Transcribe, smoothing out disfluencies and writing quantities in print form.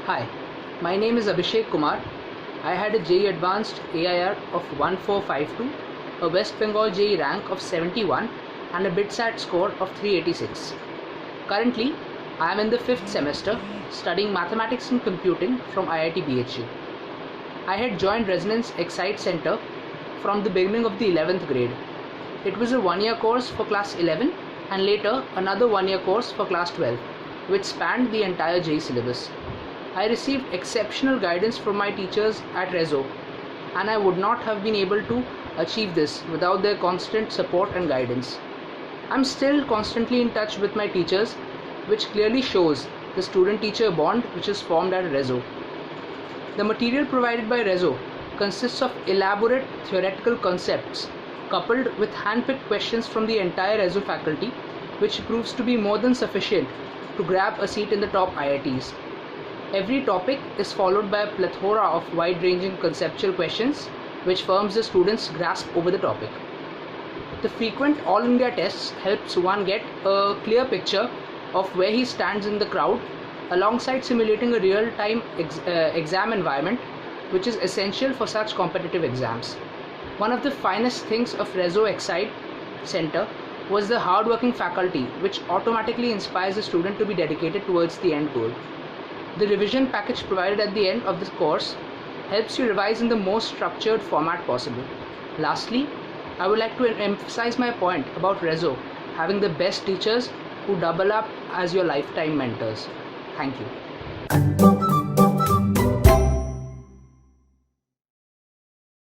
Hi, my name is Abhishek Kumar. I had a JEE Advanced AIR of 1452, a West Bengal JEE rank of 71 and a BITSAT score of 386. Currently, I am in the 5th semester studying Mathematics and Computing from IIT BHU. I had joined Resonance Excite Center from the beginning of the 11th grade. It was a one-year course for class 11 and later another one-year course for class 12, which spanned the entire JEE syllabus. I received exceptional guidance from my teachers at Rezo, and I would not have been able to achieve this without their constant support and guidance. I'm still constantly in touch with my teachers, which clearly shows the student-teacher bond which is formed at Rezo. The material provided by Rezo consists of elaborate theoretical concepts coupled with hand-picked questions from the entire Rezo faculty, which proves to be more than sufficient to grab a seat in the top IITs. Every topic is followed by a plethora of wide-ranging conceptual questions which firms the students' grasp over the topic. The frequent All India tests helps one get a clear picture of where he stands in the crowd alongside simulating a real-time exam environment, which is essential for such competitive exams. One of the finest things of Rezo Excite Center was the hard-working faculty, which automatically inspires the student to be dedicated towards the end goal. The revision package provided at the end of this course helps you revise in the most structured format possible. Lastly, I would like to emphasize my point about Rezo having the best teachers who double up as your lifetime mentors. Thank you.